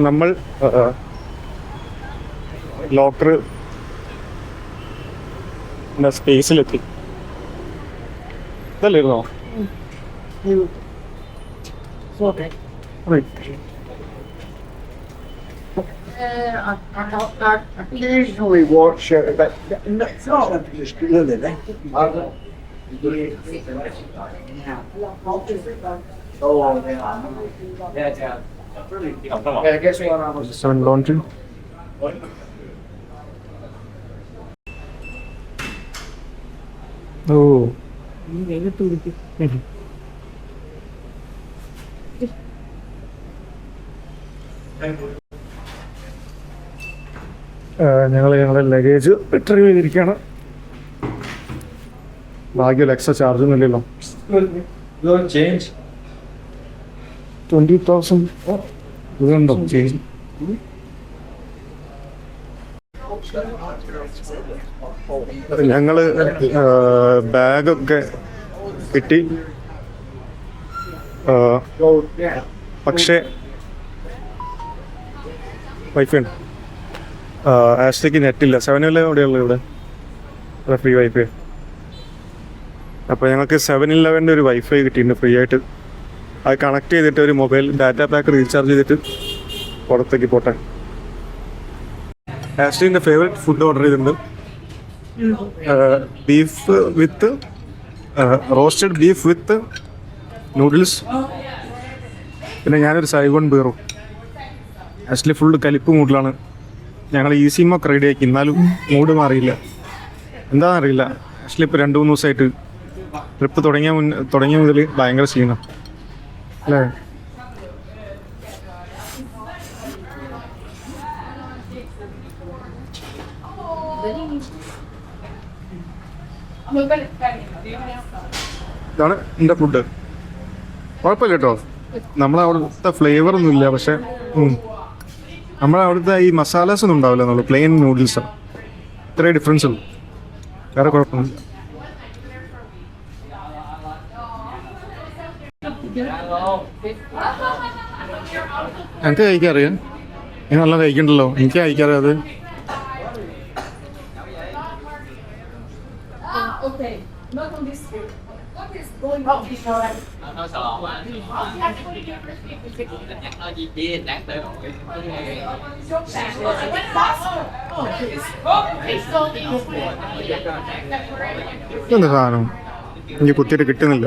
നമ്മൾ locker സ്പേസിലെത്തി. ഇതല്ലായിരുന്നോ? I usually watch but it's not just really. Guess what I was. Seven laundry. Oh. ഞങ്ങളുടെ luggage retrieve ചെയ്തിരിക്കുകയാണ്. ഭാഗ്യം extra charge ഒന്നും ഇല്ലല്ലോ. 20,000 ഇതുണ്ടോ ചേഞ്ച്? ഞങ്ങള് ബാഗൊക്കെ കിട്ടി. പക്ഷേ വൈഫൈ ഉണ്ട്. ആഷ്ലിക്ക് നെറ്റില്ല. 7-Eleven എവിടെയുള്ളത്? ഇവിടെ ഫ്രീ വൈഫൈ. അപ്പോൾ ഞങ്ങൾക്ക് 7-Eleven ഒരു വൈഫൈ കിട്ടിയിട്ടുണ്ട് ഫ്രീ ആയിട്ട്. അത് കണക്ട് ചെയ്തിട്ട് ഒരു മൊബൈൽ ഡാറ്റ പാക്ക് റീചാർജ് ചെയ്തിട്ട് പുറത്തേക്ക് പോട്ടെ. ആഷ്ലിൻ്റെ ഫേവറേറ്റ് ഫുഡ് ഓർഡർ ചെയ്തിട്ടുണ്ട്. ബീഫ് വിത്ത് റോസ്റ്റഡ് ബീഫ് വിത്ത് നൂഡിൽസ്. പിന്നെ ഞാനൊരു സൈഗോൺ ബീറും. ആഷ്ലി ഫുള്ള് കലിപ്പ് മൂഡിലാണ്. ഞങ്ങൾ ഈസിമൊക്കെ റെഡിയാക്കി, എന്നാലും മൂഡ് മാറിയില്ല. എന്താണെന്നറിയില്ല. ആക്ച്വലി ഇപ്പോൾ 2-3 ദിവസമായിട്ട് ട്രിപ്പ് തുടങ്ങിയ മുതൽ ഭയങ്കര ക്ഷീണം അല്ലേ? ഇതാണ് എൻ്റെ ഫുഡ്. കുഴപ്പമില്ല കേട്ടോ. നമ്മളവിടുത്തെ ഫ്ലേവറൊന്നും ഇല്ല, പക്ഷെ നമ്മളവിടുത്തെ ഈ മസാലാസ് ഒന്നും ഉണ്ടാവില്ല. നമ്മൾ പ്ലെയിൻ നൂഡിൽസാണ്. ഇത്രേ ഡിഫറൻസ് ഉള്ളൂ, വേറെ കുഴപ്പമൊന്നുമില്ല. എനിക്ക് കഴിക്കാറിയാം. ഞാൻ നല്ല കഴിക്കണ്ടല്ലോ. എനിക്ക് കഴിക്കാറിയാം അത്. എന്താ സാധനം എനിക്ക് കുത്തിയിട്ട് കിട്ടുന്നില്ല.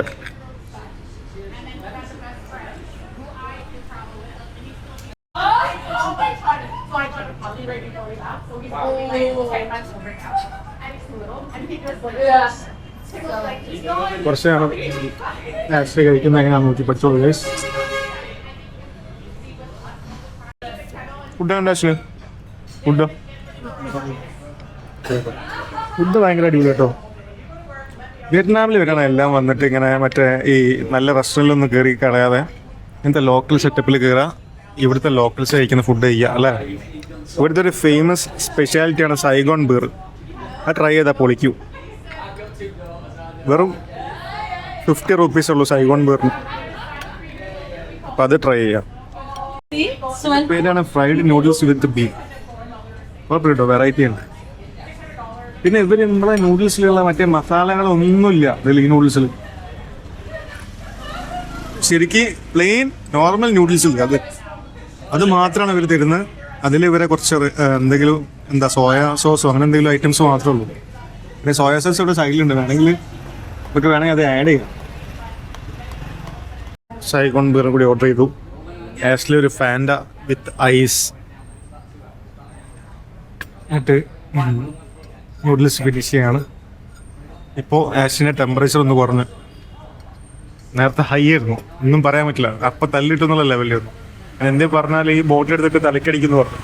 കുറച്ചാണ് ആക്ച്വലി കഴിക്കുന്നത്. എങ്ങനെയാണെന്ന് നോക്കി പഠിച്ചോളൂ ഗൈസ്. ഫുഡാണ് ആക്ച്വലി ഫുഡ് ഭയങ്കര അടിപൊളി കേട്ടോ. വിയറ്റ്നാമിൽ വരണം എല്ലാം വന്നിട്ട് ഇങ്ങനെ മറ്റേ ഈ നല്ല റെസ്റ്റോറൻറ്റിലൊന്നും കയറി കളയാതെ ഇങ്ങനത്തെ ലോക്കൽ സെറ്റപ്പിൽ കയറുക, ഇവിടുത്തെ ലോക്കൽസ് കഴിക്കുന്ന ഫുഡ് ചെയ്യുക അല്ലേ. ഇവിടുത്തെ ഒരു ഫേമസ് സ്പെഷ്യാലിറ്റിയാണ് സൈഗോൺ ബീർ. അത് ട്രൈ ചെയ്താൽ പൊളിക്കൂ. വെറും 50 rupees ഉള്ളൂ സൈഗോൺ ബീറിന്. അപ്പം അത് ട്രൈ ചെയ്യാം. പേരാണ് ഫ്രൈഡ് നൂഡിൽസ് വിത്ത് ബീഫ്. കുഴപ്പമില്ല കേട്ടോ, വെറൈറ്റി ഉണ്ട്. പിന്നെ ഇവർ നമ്മളെ നൂഡിൽസിലുള്ള മറ്റേ മസാലകളൊന്നുമില്ല ഇതിൽ. ഈ നൂഡിൽസിൽ ശരിക്ക് പ്ലെയിൻ നോർമൽ നൂഡിൽസ് ഇല്ല, അത് മാത്രമാണ് ഇവർ തരുന്നത്. അതിൽ ഇവരെ കുറച്ച് എന്തെങ്കിലും സോയ സോസോ അങ്ങനെ എന്തെങ്കിലും ഐറ്റംസ് മാത്രമേ ഉള്ളൂ. പിന്നെ സോയ സോസ് ഇവിടെ സൈഡിലുണ്ട്, വേണമെങ്കിൽ നമുക്ക് അത് ആഡ് ചെയ്യാം. സൈഗോൺ ബീറും കൂടി ഓർഡർ ചെയ്തു. ആഷ്ലി ഒരു ഫാൻഡ വിത്ത് ഐസ്. എന്നിട്ട് നൂഡിൽസ് ഫിനിഷ് ചെയ്യാണ്. ഇപ്പോൾ ആഷിൻ്റെ ടെമ്പറേച്ചർ ഒന്ന് കുറഞ്ഞു. നേരത്തെ ഹൈ ആയിരുന്നു, ഒന്നും പറയാൻ പറ്റില്ല. അപ്പം തല്ലിട്ടെന്നുള്ള ലെവലിലായിരുന്നു. എന്തേ പറഞ്ഞാൽ ഈ ബോട്ടിലെടുത്തിട്ട് തലക്കടിക്കുന്നു പറഞ്ഞു.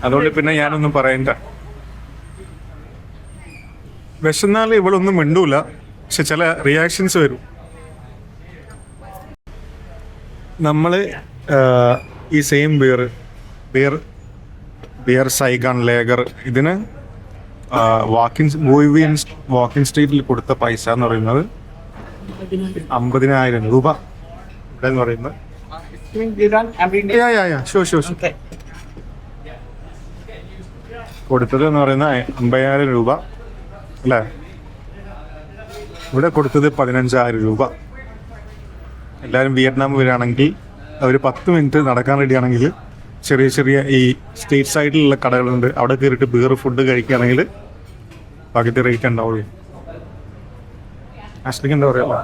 അതുകൊണ്ട് പിന്നെ ഞാനൊന്നും പറയണ്ട. വിശന്നാൽ ഇവളൊന്നും മിണ്ടൂല, പക്ഷെ ചില റിയാക്ഷൻസ് വരും. നമ്മൾ ഈ സെയിം ബിയർ സൈഗാൺ ലേഗർ ഇതിന് വാക്കിൻ സ്ട്രീറ്റിൽ കൊടുത്ത പൈസ എന്ന് പറയുന്നത് 50,000 രൂപ. ഇവിടെ എന്ന് പറയുന്നത് You done? Everything? Sure Okay. കൊടുത്തത് എന്ന് പറയുന്നത് 50,000 രൂപ അല്ലേ? ഇവിടെ കൊടുത്തത് 15,000 രൂപ. എല്ലാവരും വിയറ്റ്നാം വരികയാണെങ്കിൽ ഒരു 10 മിനിറ്റ് നടക്കാൻ റെഡിയാണെങ്കിൽ ചെറിയ ചെറിയ ഈ സ്ട്രീറ്റ് സൈഡിലുള്ള കടകളുണ്ട്, അവിടെ കയറിയിട്ട് ബീർ ഫുഡ് കഴിക്കുകയാണെങ്കിൽ പകുതി റേറ്റ് ഉണ്ടാവുള്ളൂ. ആശ്ലിക്ക് എന്താ പറയുക?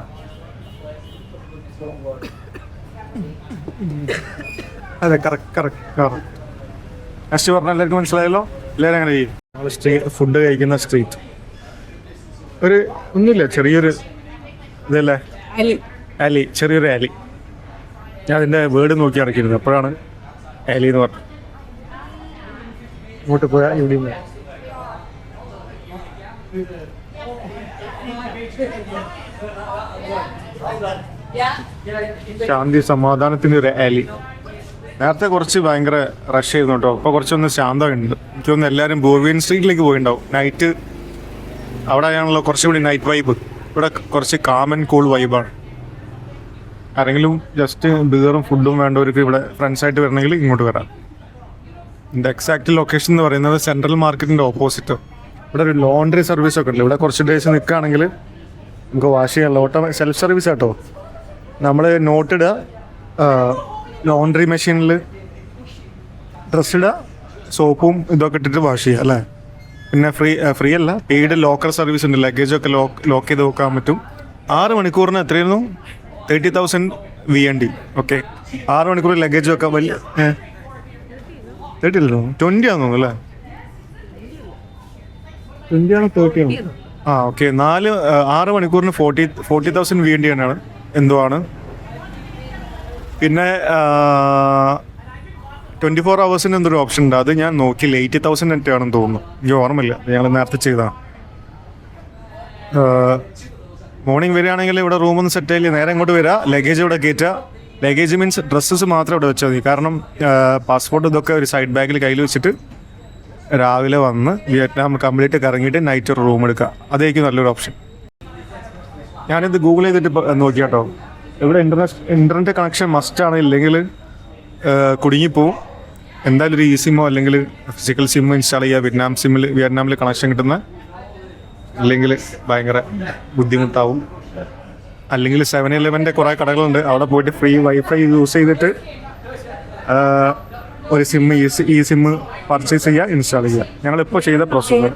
അതെ, കറക്റ്റ്. ആശ്ലി പറഞ്ഞാൽ എല്ലാവർക്കും മനസ്സിലായല്ലോ? എല്ലാവരും അങ്ങനെ ചെയ്യും. നമ്മൾ ഫുഡ് കഴിക്കുന്ന സ്ട്രീറ്റ് ഒരു ഒന്നുമില്ല, ചെറിയൊരു ഇതല്ലേ, ആലി, ചെറിയൊരു ആലി. ഞാൻ അതിൻ്റെ വേർഡ് നോക്കി അടക്കിയിരുന്നു, അപ്പോഴാണ് ആലി എന്ന് പറഞ്ഞത്. ഇങ്ങോട്ട് പോയാൽ ഇവിടെ ശാന്തി സമാധാനത്തിൻ്റെ ഒരു ആലി. നേരത്തെ കുറച്ച് ഭയങ്കര റഷ് ആയിരുന്നു കേട്ടോ, അപ്പോൾ കുറച്ചൊന്ന് ശാന്തമുണ്ട്. എനിക്ക് തോന്നുന്നു എല്ലാവരും ബോർവിയൻ സ്ട്രീറ്റിലേക്ക് പോയിണ്ടാവും. നൈറ്റ് അവിടെ ആണല്ലോ കുറച്ചുകൂടി നൈറ്റ് വൈബ്. ഇവിടെ കുറച്ച് കാമൻ കൂൾ വൈബാണ്. ആരെങ്കിലും ജസ്റ്റ് ബീറും ഫുഡും വേണ്ടവർക്ക് ഇവിടെ ഫ്രണ്ട്സായിട്ട് വരണമെങ്കിൽ ഇങ്ങോട്ട് വരാം. ഇതിൻ്റെ എക്സാക്റ്റ് ലൊക്കേഷൻ എന്ന് പറയുന്നത് സെൻട്രൽ മാർക്കറ്റിൻ്റെ ഓപ്പോസിറ്റ്. ഇവിടെ ഒരു ലോണ്ടറി സർവീസ് ഒക്കെ ഉണ്ട്. ഇവിടെ കുറച്ച് ഡേയ്സ് നിൽക്കുകയാണെങ്കിൽ നമുക്ക് വാഷ് ചെയ്യാനുള്ള സെൽഫ് സർവീസ് ആട്ടോ. നമ്മൾ നോട്ടിടുക, ലോണ്ടറി മെഷീനിൽ ഡ്രസ്സ് ഇടുക, സോപ്പും ഇതൊക്കെ ഇട്ടിട്ട് വാഷ് ചെയ്യുക അല്ലേ. പിന്നെ ഫ്രീ അല്ല, പെയ്ഡ് ലോക്കർ സർവീസ് ഉണ്ട്. ലഗേജൊക്കെ ലോക്ക് ചെയ്ത് വെക്കാൻ പറ്റും. 6 മണിക്കൂറിന് എത്രയായിരുന്നു? 30,000 VND. ഓക്കെ, 6 മണിക്കൂർ ലഗേജ് വെക്കാൻ വലിയ 30 അല്ലോ, 20 ആണെന്ന് തോന്നുന്നു അല്ലേ? 20 ആണോ 30 ആണോ? ഓക്കെ, 6 മണിക്കൂറിന് 40,000 VND തന്നെയാണ് എന്തോ ആണ്. പിന്നെ 24 hours എന്തൊരു ഓപ്ഷൻ ഉണ്ട്, അത് ഞാൻ നോക്കിയില്ല. 80,000 നെറ്റ് ആണെന്ന് തോന്നുന്നു, എനിക്ക് ഓർമ്മയില്ല, ഞങ്ങൾ നേരത്തെ ചെയ്തതാണ്. മോർണിംഗ് വരികയാണെങ്കിൽ ഇവിടെ റൂമൊന്ന് സെറ്റ് ആയില്ലേ, നേരെ ഇങ്ങോട്ട് വരിക, ലഗേജ് ഇവിടെ കയറ്റുക. ലഗേജ് മീൻസ് ഡ്രസ്സസ് മാത്രം ഇവിടെ വെച്ചാൽ മതി. കാരണം പാസ്പോർട്ട് ഇതൊക്കെ ഒരു സൈഡ് ബാഗിൽ കയ്യിൽ വെച്ചിട്ട് രാവിലെ വന്ന് വിയറ്റ്നാം കംപ്ലീറ്റ് കറങ്ങിയിട്ട് നൈറ്റ് ഒരു റൂം എടുക്കുക. അതായിരിക്കും നല്ലൊരു ഓപ്ഷൻ. ഞാനിത് ഗൂഗിൾ ചെയ്തിട്ട് നോക്കി കേട്ടോ. ഇവിടെ ഇൻ്റർനെറ്റ് കണക്ഷൻ മസ്റ്റാണ്, ഇല്ലെങ്കിൽ കുടുങ്ങിപ്പോവും. എന്തായാലും ഒരു സിമ്മോ അല്ലെങ്കിൽ ഫിസിക്കൽ സിമ്മോ ഇൻസ്റ്റാൾ ചെയ്യുക. വിയറ്റ്നാമിൽ കണക്ഷൻ കിട്ടുന്ന, അല്ലെങ്കിൽ ഭയങ്കര ബുദ്ധിമുട്ടാവും. അല്ലെങ്കിൽ 7-Eleven കുറേ കടകളുണ്ട്, അവിടെ പോയിട്ട് ഫ്രീ വൈഫൈ യൂസ് ചെയ്തിട്ട് ഒരു സിമ്മ് ഈ സിമ്മ് പർച്ചേസ് ചെയ്യുക, ഇൻസ്റ്റാൾ ചെയ്യുക. ഞങ്ങളിപ്പോൾ ചെയ്ത പ്രോസസ്സ്.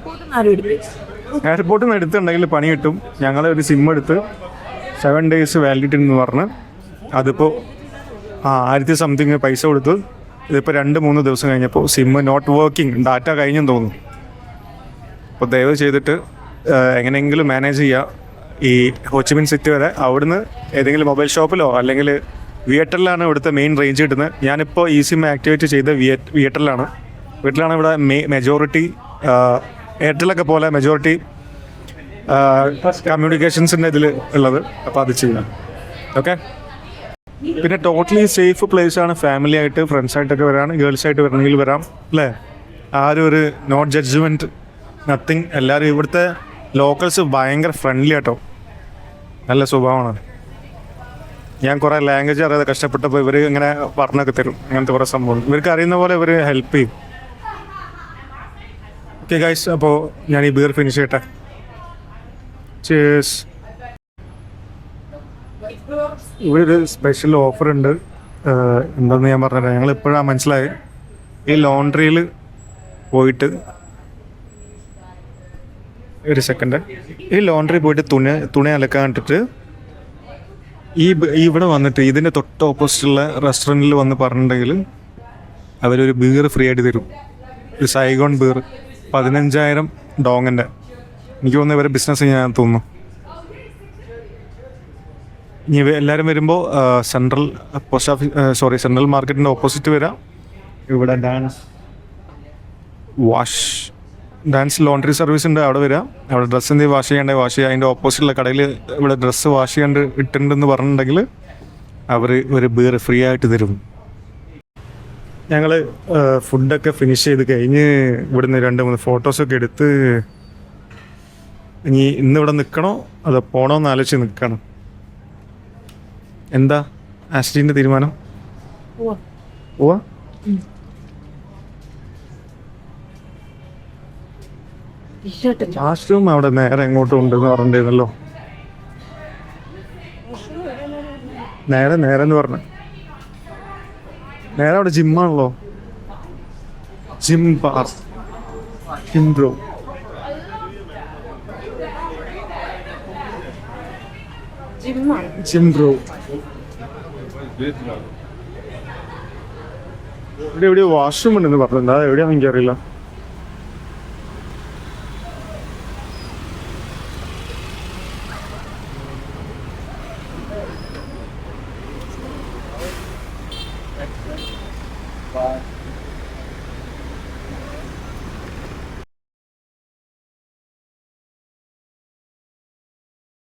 എയർപോർട്ടിൽ നിന്ന് എടുത്തിട്ടുണ്ടെങ്കിൽ പണി കിട്ടും. ഞങ്ങൾ ഒരു സിമ്മ് എടുത്ത് 7 days വാലിഡിറ്റി എന്ന് പറഞ്ഞ് അതിപ്പോൾ 1000 സംതിങ് പൈസ കൊടുത്ത് ഇതിപ്പോൾ 2-3 ദിവസം കഴിഞ്ഞപ്പോൾ സിമ്മ് നോട്ട് വർക്കിംഗ്, ഡാറ്റ കഴിഞ്ഞെന്ന് തോന്നുന്നു. അപ്പോൾ ദയവ് ചെയ്തിട്ട് എങ്ങനെയെങ്കിലും മാനേജ് ചെയ്യുക. ഈ ഹോച്ചിമിൻ സിറ്റി വരെ അവിടുന്ന് ഏതെങ്കിലും മൊബൈൽ ഷോപ്പിലോ അല്ലെങ്കിൽ വിയറ്ററിലാണ് ഇവിടുത്തെ മെയിൻ റേഞ്ച് കിട്ടുന്നത്. ഞാനിപ്പോൾ ഈ സിം ആക്ടിവേറ്റ് ചെയ്ത് വിയറ്ററിലാണ് ഇവിടെ മെജോറിറ്റി എയർടെലൊക്കെ പോലെ മെജോറിറ്റി കമ്മ്യൂണിക്കേഷൻസിൻ്റെ ഇതിൽ ഉള്ളത്. അപ്പോൾ അത് ചെയ്യാം. ഓക്കെ, പിന്നെ ടോട്ടലി സേഫ് പ്ലേസ് ആണ്. ഫാമിലി ആയിട്ട് ഫ്രണ്ട്സായിട്ടൊക്കെ വരാണ്, ഗേൾസായിട്ട് വരണമെങ്കിൽ വരാം അല്ലേ. ആരും ഒരു നോട്ട് ജഡ്ജ്മെൻറ്റ്, നത്തിങ്. എല്ലാവരും ഇവിടുത്തെ ലോക്കൽസ് ഭയങ്കര ഫ്രണ്ട്ലി ആട്ടോ, നല്ല സ്വഭാവമാണ്. ഞാൻ കുറേ ലാംഗ്വേജ് അറിയാതെ കഷ്ടപ്പെട്ടപ്പോൾ ഇവർ ഇങ്ങനെ പറഞ്ഞൊക്കെ തരും. അങ്ങനത്തെ കുറേ സംഭവം ഇവർക്ക് അറിയുന്ന പോലെ ഇവർ ഹെൽപ്പ് ചെയ്യും. ഓക്കെ ഗൈസ്, അപ്പോൾ ഞാൻ ഈ ബീർ ഫിനിഷ് ചെയ്യട്ടെ. ചേസ്. ഇവിടെ ഒരു സ്പെഷ്യൽ ഓഫർ ഉണ്ട്. എന്താണെന്ന് ഞാൻ പറഞ്ഞുതരാം. ഞങ്ങൾ ഇപ്പോഴാണ് മനസ്സിലായത്. ഈ ലോണ്ട്രിയിൽ പോയിട്ട് ഒരു സെക്കൻഡ്, ഈ ലോണ്ട്രി പോയിട്ട് തുണി അലക്കാൻ ഇട്ടിട്ട് ഇവിടെ വന്നിട്ട് ഇതിൻ്റെ തൊട്ട് ഓപ്പോസിറ്റുള്ള റെസ്റ്റോറൻറ്റിൽ വന്ന് പറഞ്ഞിട്ടുണ്ടെങ്കിൽ അവരൊരു ബീർ ഫ്രീ ആയിട്ട് തരും. ഒരു സൈഗോൺ ബീർ 15,000 ഡോങ്ങിൻ്റെ. എനിക്ക് തോന്നുന്നു ഇവരെ ബിസിനസ് ചെയ്യാൻ തോന്നുന്നു. ഇനി എല്ലാവരും വരുമ്പോൾ സെൻട്രൽ മാർക്കറ്റിൻ്റെ ഓപ്പോസിറ്റ് വരാം. ഇവിടെ ഡാൻസ് ലോണ്ടറി സർവീസ് ഉണ്ട്, അവിടെ വരാം. അവിടെ ഡ്രസ്സ് എന്തെങ്കിലും വാഷ് ചെയ്യേണ്ടത് വാഷ് ചെയ്യുക. അതിൻ്റെ ഓപ്പോസിറ്റുള്ള കടയിൽ ഇവിടെ ഡ്രസ്സ് വാഷ് ചെയ്യാണ്ട് ഇട്ടിട്ടുണ്ടെന്ന് പറഞ്ഞിട്ടുണ്ടെങ്കിൽ അവർ ഒരു ബീർ ഫ്രീ ആയിട്ട് തരും. ഞങ്ങൾ ഫുഡൊക്കെ ഫിനിഷ് ചെയ്ത് കഴിഞ്ഞ് ഇവിടുന്ന് 2-3 ഫോട്ടോസൊക്കെ എടുത്ത് ഇനി ഇന്നിവിടെ നിൽക്കണോ അതോ പോകണോ എന്ന് ആലോചിച്ച് നിൽക്കണം. എന്താ ആശ്ലീൻ്റെ തീരുമാനം? പോവാ വാഷ്റൂം അവിടെ നേരെ എങ്ങോട്ടും ഉണ്ടെന്ന് പറഞ്ഞിരുന്നല്ലോ. നേരെ എന്ന് പറഞ്ഞ നേരെ അവിടെ ജിമ്മാണല്ലോ. Gym bar, gym bro. Gym bro ഇവിടെ എവിടെയോ വാഷ്റൂം ഉണ്ടെന്ന് പറഞ്ഞിട്ടുണ്ട്. അത് എവിടെയാണെന്ന് എനിക്കറിയില്ല.